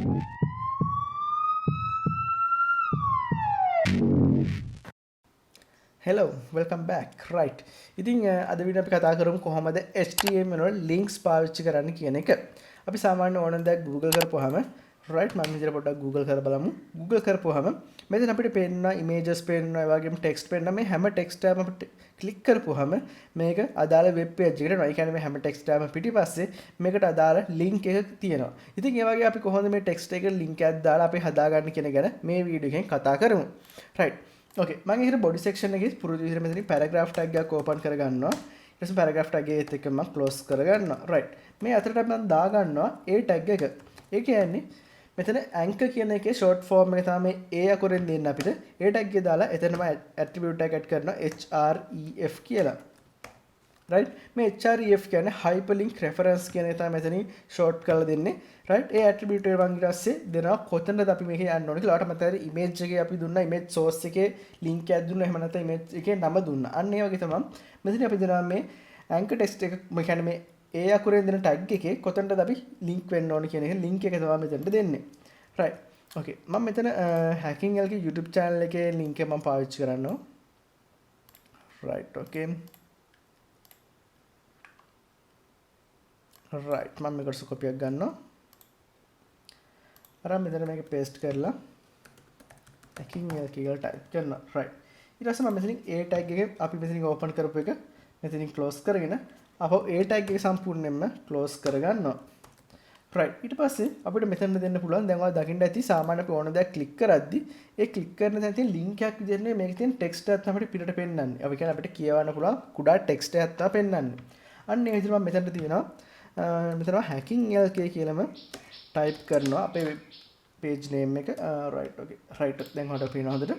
Hello, welcome back. Right. ඉතින් අද video අපි කතා කරමු කොහොමද HTML වල links පාවිච්චි කරන්න කියන එක. අපි සාමාන්‍ය ඕනම දෙයක් Google කරපුවාම right මම මෙතන පොඩ්ඩක් Google කරලා බලමු. Google කරපුවාම මෙතන අපිට පේනවා images පේනවා, ඒ වගේම text පේනවා. මේ හැම text එකම අපිට click කරපුවාම මේක අදාළ web page එකට යනවා. ඒ කියන්නේ මේ හැම text එකම පිටිපස්සේ මේකට අදාළ link එක තියෙනවා. ඉතින් ඒ වගේ අපි කොහොමද මේ text එකට link එකක් දාලා අපි හදාගන්න කියන ගැන මේ වීඩියෝ එකෙන් කතා කරමු. right. Okay, මම ඉතින් body section එකේ පුරුදු විදිහට මෙතනින් paragraph tag එකක් open කරගන්නවා. ඊට පස්සේ paragraph tag එකත් එක්ක මම close කරගන්නවා. right. මේ අතරට මම දාගන්නවා a tag එක. ඒ කියන්නේ මෙතන anchor කියන එකේ short form එක තමයි a අකුරෙන් දෙන්න අපිට. a tag එක දාලා එතනම attribute tag add කරනවා href කියලා. right. මේ href කියන්නේ hyperlink reference කියන එක තමයි මෙතනින් short කරලා දෙන්නේ. right. ඒ attribute එක වංගිට ASCII දෙනවා කොතනද අපි මේක යන්න ඕනේ කියලා. ඔයාලට මතකයි image එකේ අපි දුන්නා image source එකේ link එකක් දුන්නා. එහෙම නැත්නම් image එකේ නම දුන්නා. අන්න ඒ වගේ තමයි මෙතන අපි දෙනවා මේ anchor text එක. මේ කියන්නේ මේ ඒ අකුරෙන් දෙන tag එකේ කොතනද අපි link වෙන්න ඕනේ කියන එක link එක තමයි මෙතනට දෙන්නේ. right. okay. මම මෙතන Hackinglk YouTube channel එකේ link එක මම පාවිච්චි කරනවා. right. okay. right. මම මේකට copy එකක් ගන්නවා. අර මෙතන මේක paste කරලා Hackinglk කියලා type කරනවා. right. ඊට පස්සේ මම මෙතනින් a tag එක අපි මෙතනින් open කරපු එක මෙතනින් close කරගෙන අපෝ a tag එක සම්පූර්ණයෙන්ම close කරගන්නවා. right. ඊට පස්සේ අපිට මෙතන දෙන්න පුළුවන් දැන් ඔයාලා දකින්න ඇති සාමාන්‍ය අපි ඕන දෙයක් click කරද්දි ඒ click කරන තැන තියෙන link එකක් විදිහට මේකේ තියෙන text එකක් තමයි අපිට පෙන්නන්නේ. අපි කියන්නේ අපිට කියවන්න පුළුවන් කුඩා text එකක් තමයි පෙන්නන්නේ. අන්න ඒ විදිහට මම මෙතනට තියෙනවා මෙතන Hackinglk කියලාම type කරනවා අපේ page name එක. right. okay. right. දැන් හොට පේනවා හොඳට.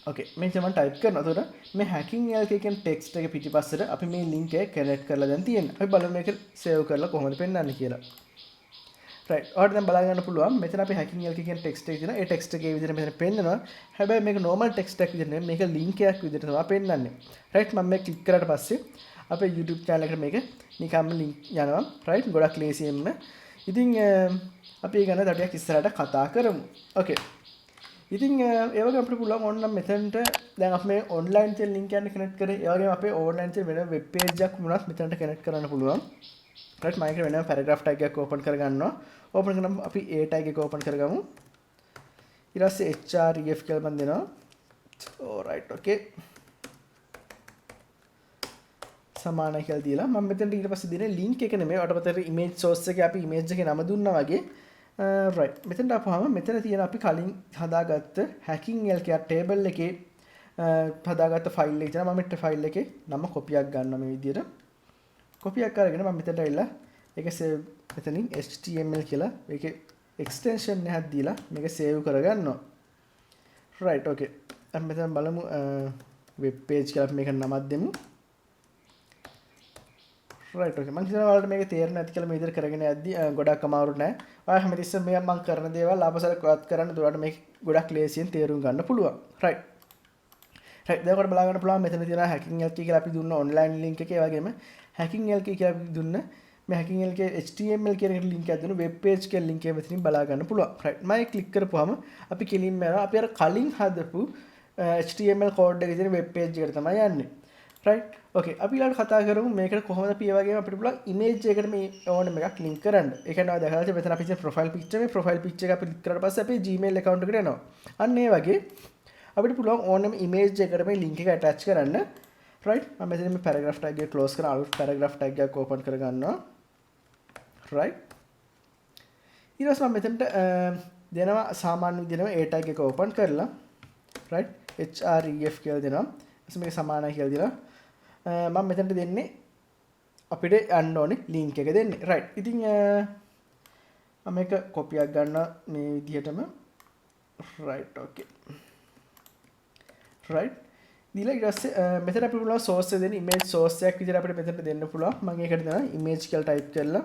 okay. මේ තමයි type කරනවා. එතකොට මේ Hackinglk කියන text එක පිටිපස්සට අපි මේ link එක connect කරලා දැන් තියෙනවා. අපි බලමු මේක save කරලා කොහොමද පෙන්නන්නේ කියලා. right. ඔයාලට දැන් බලා ගන්න පුළුවන් මෙතන අපි Hackinglk කියන text එක තියෙනවා. ඒ text එකේ විදිහට මෙතන පෙන්නනවා. හැබැයි මේක normal text එකක් විදිහට නෙමෙයි. මේක link එකක් විදිහට තමයි පෙන්නන්නේ. right. මම මේක click කරාට පස්සේ අපේ YouTube channel එකට මේක නිකම්ම link යනවා. right. ගොඩක් ලේසියෙන්ම. ඉතින් අපි ඒ ගැන ටිකක් ඉස්සරහට කතා කරමු. okay. ඉතින් ඒ වගේ අපිට පුළුවන් ඕනනම් මෙතනට දැන් අපි මේ online තියෙන link එකක් connect කරේ. ඒ වගේම අපේ online තියෙන වෙන web page එකක් වුණත් මෙතනට connect කරන්න පුළුවන්. right. මම ඒක වෙනම paragraph tag එකක් open කරගන්නවා. open කරනම අපි a tag එක open කරගමු. ඊට පස්සේ href කියලා මම දෙනවා. right. okay. සමානයි කියලා දීලා මම මෙතනට ඊට පස්සේ දෙන link එක නෙමෙයි ඔයාලට මතකයි image source එකේ අපි image එකේ නම දුන්නා වගේ. right. මෙතනට ආපුවාම මෙතන තියෙන අපි කලින් හදාගත්ත Hackinglk table එකේ හදාගත්ත file එක තියෙනවා. මම මෙතන file එකේ නම copy එකක් ගන්නවා මේ විදිහට. copy එකක් අරගෙන මම මෙතනට ඇවිල්ලා ඒක save මෙතනින් html කියලා ඒකේ extension එකක් දීලා මේක save කරගන්නවා. right. okay. අපි මෙතන බලමු web page කියලා අපි මේකට නමක් දෙමු. right. okay. මම හිතනවා ඔයාලට මේක තේරෙන්නේ නැති කියලා මේ විදිහට කරගෙන යද්දි ගොඩක් අමාරු නෑ. ඔයා හැමතිස්සෙම මේ මම කරන දේවල් ආපස්සට වත් කරන්න දුරට මේක ගොඩක් ලේසියෙන් තේරුම් ගන්න පුළුවන්. right. right. දැන් ඔයාලට බලා ගන්න පුළුවන් මෙතන තියෙන Hackinglk කියලා අපි දුන්න online link එක. ඒ වගේම Hackinglk කියලා අපි දුන්න මේ Hackinglk HTML කියන එකට link එකක් දුන්න web page කියන link එක මෙතනින් බලා ගන්න පුළුවන්. right. මම ඒක click කරපුවාම අපි කෙලින්ම යනවා අපි අර කලින් හදපු HTML code එකේ තියෙන web page එකට තමයි යන්නේ. right. okay. අපි ඊළඟට කතා කරමු මේකට කොහොමද අපි ඒ වගේම අපිට පුළුවන් image එකකට මේ ඕනම එකක් link කරන්න. ඒ කියන්නේ ඔයා දැකලා මෙතන අපි තියෙන profile picture මේ profile picture එක අපි click කරලා පස්සේ අපේ Gmail account එකට එනවා. අන්න ඒ වගේ අපිට පුළුවන් ඕනම image එකකට මේ link එක attach කරන්න. right. මම මෙතන මේ paragraph tag එක close කරලා අලුත් paragraph tag එකක් open කරගන්නවා. right. ඊට පස්සේ මම මෙතනට දෙනවා සාමාන්‍ය විදිහටම a tag එක open කරලා right href කියලා දෙනවා. ඊට මේක සමානයි කියලා දීලා මම මෙතනට දෙන්නේ අපිට යන්න ඕනේ link එක දෙන්නේ. right. ඉතින් මම මේක copy එකක් ගන්නවා මේ විදිහටම. right. okay. right. දීලා ඊට පස්සේ මෙතන අපිට පුළුවන් source එක දෙන්න image source එකක් විදිහට අපිට මෙතනට දෙන්න පුළුවන්. මම ඒකට දෙනවා image කියලා type කරලා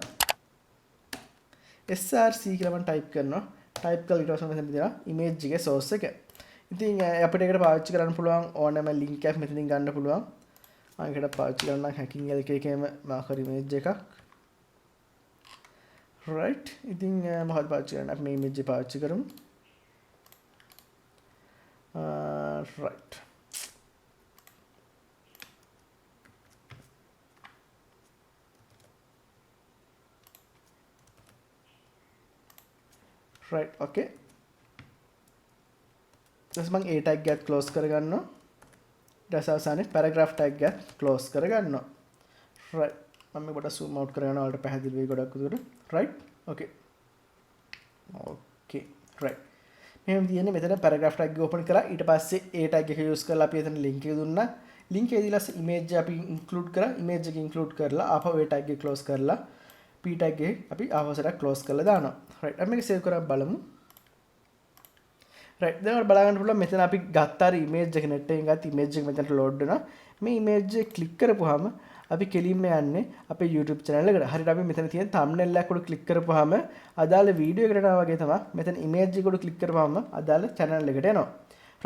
src කියලා මම type කරනවා. type කරලා ඊට පස්සේ මෙතන දෙනවා image එකේ source එක. ඉතින් අපිට ඒකට පාවිච්චි කරන්න පුළුවන් ඕනෑම link එකක් මෙතනින් ගන්න පුළුවන්. මම ඒකට පාවිච්චි කරනවා Hackinglk එකේම මාකර් image එකක්. right ඉතින් මොකක්ද පාවිච්චි කරන්න අපි මේ image එක පාවිච්චි කරමු right right okay ඊට මම a tag එකත් close කරගන්නවා ඊට පස්සේ අවසානයේ paragraph tag එකත් close කරගන්නවා right මම මේක පොඩ්ඩක් zoom out කරගන්නවා ඔයාලට පැහැදිලි වෙයි ගොඩක් උදේට right okay okay right මෙහෙම තියෙන්නේ මෙතන paragraph tag එක open කරලා ඊට පස්සේ a tag එක use කරලා අපි එතන link එක දුන්නා link එක දීලා image අපි include කරා image එක include කරලා ආපහු a tag එක close කරලා p tag එක අපි ආවසරක් close කරලා දානවා right අපි මේක save කරලා බලමු right දැන් ඔයාලට බලා ගන්න පුළුවන් මෙතන අපි ගත්ත අර image එක net එකෙන් ගත්ත image එක මෙතනට load වෙනවා මේ image එක click කරපුවාම අපි කෙලින්ම යන්නේ අපේ YouTube channel එකට. හරියට අපි මෙතන තියෙන thumbnail එක උඩ click කරපුවාම අදාළ වීඩියෝ එකට යනවා වගේ තමයි මෙතන image එක උඩ click කරපුවාම අදාළ channel එකට එනවා.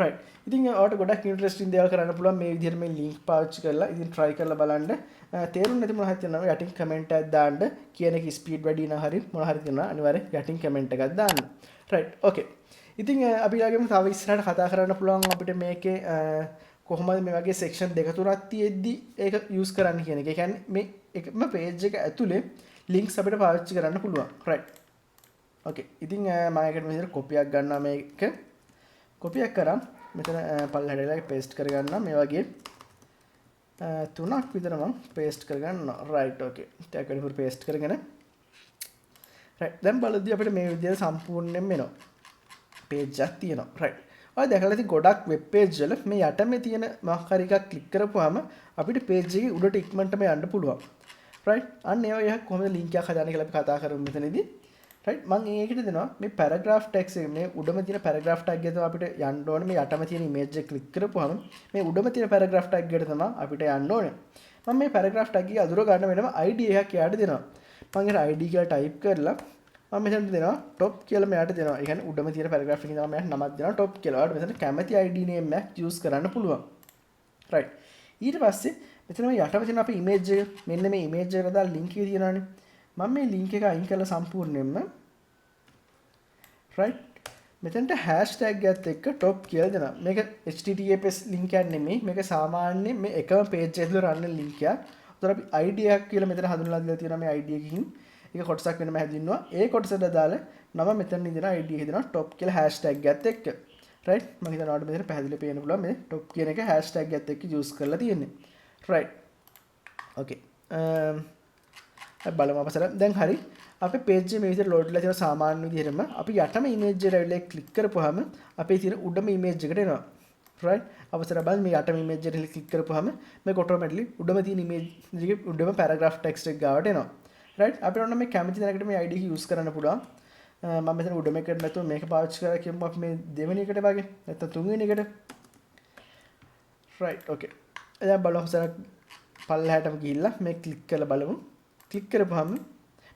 right. ඉතින් ඔයාලට ගොඩක් interesting දේවල් කරන්න පුළුවන් මේ විදිහට මේ link පාවිච්චි කරලා. ඉතින් try කරලා බලන්න. තේරුම් නැති මොනවා හරි තියෙනවා යටින් comment එකක් දාන්න. කියන එක speed වැඩි නම් හරි මොනවා හරි තියෙනවා අනිවාර්යෙන් යටින් comment එකක් දාන්න. right. okay. ඉතින් අපි ඊළඟට තව ඉස්සරහට කතා කරන්න පුළුවන් අපිට මේකේ කොහොමද මේ වගේ section දෙක තුනක් තියෙද්දි ඒක use කරන්න කියන එක. ඒ කියන්නේ මේ එකම page එක ඇතුලේ links අපිට පාවිච්චි කරන්න පුළුවන්. right. okay. ඉතින් මම ඒකට මෙතන copy එකක් ගන්නවා මේක. copy එකක් කරා මෙතන පල්ලෙහාට දාලා paste කරගන්නවා මේ වගේ තුනක් විතර මම paste කරගන්නවා. right. okay. ටැග් වලින් paste කරගෙන right. දැන් බලද්දී අපිට මේ විදිහට සම්පූර්ණයෙන්ම එනවා. page එකක් තියෙනවා. right. ඔය දැකලා ඉතින් ගොඩක් වෙබ් පේජ් වල මේ යට මේ තියෙන මොකක් හරි එකක් ක්ලික් කරපුවාම අපිට පේජ් එකේ උඩට ඉක්මනටම යන්න පුළුවන්. right. අන්න ඒ වගේ කොහොමද link එකක් හදාන්නේ කියලා අපි කතා කරමු මෙතනදී. right. මම ඒකට දෙනවා මේ paragraph text එක මේ උඩම තියෙන paragraph tag එක තමයි අපිට යන්න ඕනේ. මේ යටම තියෙන image එක ක්ලික් කරපුවාම මේ උඩම තියෙන paragraph tag එකට තමයි අපිට යන්න ඕනේ. මම මේ paragraph tag එක අඳුර ගන්න වෙනම ID එකක් යාට දෙනවා. මම ඒකට ID කියලා type කරලා මම මෙතන දෙනවා top කියලා මෙයාට දෙනවා. ඒ කියන්නේ උඩම තියෙන paragraph එකකින් තමයි මෙයාට නමක් දෙනවා top කියලා. ඔයාලට මෙතන කැමති ID name එකක් use කරන්න පුළුවන්. right. ඊට පස්සේ මෙතන මේ යටම තියෙන අපේ image එක මෙන්න මේ image එකට දාලා link එක තියෙනවානේ. මම මේ link එක අයින් කරලා සම්පූර්ණයෙන්ම right මෙතනට hashtag එකත් එක්ක top කියලා දෙනවා. මේක https link එකක් නෙමෙයි. මේක සාමාන්‍ය මේ එකම page එකේ තුල run link එකක්. උතර අපි ID එකක් කියලා මෙතන හඳුන්වලා දීලා තියෙනවා මේ ID එකකින්. ඒක කොටසක් වෙනම හැදින්නවා. ඒ කොටසට දාලා නම මෙතන ඉඳලා ID එක දෙනවා top කියලා hashtag එකත් එක්ක. right. මම හිතනවා ඔයාලට මෙතන පැහැදිලිව පේන්න පුළුවන් මේ top කියන එක hashtag එකත් එක්ක use කරලා තියෙන්නේ. right. okay. බලමු අපසර දැන් හරි අපේ page එකේ මේ විදිහට load වෙලා තියෙන සාමාන්‍ය විදිහටම අපි යටම image එකට ඇවිල්ලා click කරපුවාම අපේ තියෙන උඩම image එකට එනවා. right. අවසර බලන්න මේ යටම image එකට click කරපුවාම මේක automatically උඩම තියෙන image එකේ උඩම paragraph text එක ගාවට එනවා. right. අපිට ඕන මේ කැමති දැනකට මේ ID එක use කරන්න පුළුවන්. මම මෙතන උඩම එකට නැතුව මේක පාවිච්චි කරලා කියමු අපි මේ දෙවෙනි එකට වගේ නැත්නම් තුන්වෙනි එකට. right. okay. දැන් බලමු සරක් පල්ලෙහාටම ගිහිල්ලා මේ click කරලා බලමු. click කරපුවාම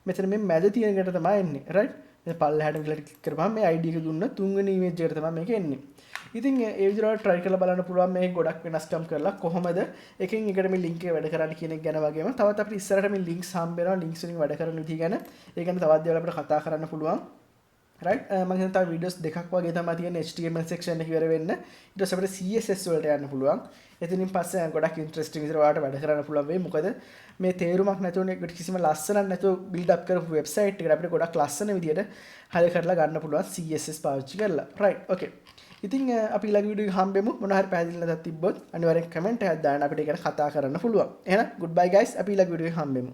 මෙතන මේ මැද තියෙන එකට තමයි එන්නේ. right. මේ පල්ලෙහාටම ගිහලා click කරපුවාම මේ ID එක දුන්න තුන්වෙනි image එකට තමයි මේක එන්නේ. ඉතින් ඒ විදිහට try කරලා බලන්න පුළුවන් මේක ගොඩක් වෙනස්කම් කරලා කොහොමද එකෙන් එකට මේ link එක වැඩ කරන්නේ කියන එක ගැන වගේම තවත් අපිට ඉස්සරහට මේ links හම්බ වෙනවා links වලින් වැඩ කරන විදිහ ගැන ඒ ගැන තවත් දේවල් අපිට කතා කරන්න පුළුවන්. right. මම හිතන තව videos දෙකක් වගේ තමයි තියෙන HTML section එක ඉවර වෙන්න. ඊට පස්සේ අපිට CSS වලට යන්න පුළුවන්. එතනින් පස්සේ ගොඩක් interesting විදිහට ඔයාලට වැඩ කරන්න පුළුවන් වෙයි. මොකද මේ තේරුමක් නැතුව කිසිම ලස්සනක් නැතුව build up කරපු website එකට අපිට ගොඩක් ලස්සන විදිහට හරි කරලා ගන්න පුළුවන් CSS පාවිච්චි කරලා. right. okay. ඉතින් අපි ඊළඟ වීඩියෝ එක හම්බෙමු. මොනවා හරි පැහැදිලි නැතත් තිබ්බොත් අනිවාර්යෙන් කමෙන්ට් එකක් දාන්න අපිට ඒක කතා කරන්න පුළුවන්. එහෙනම් goodbye guys. අපි ඊළඟ වීඩියෝ එක හම්බෙමු.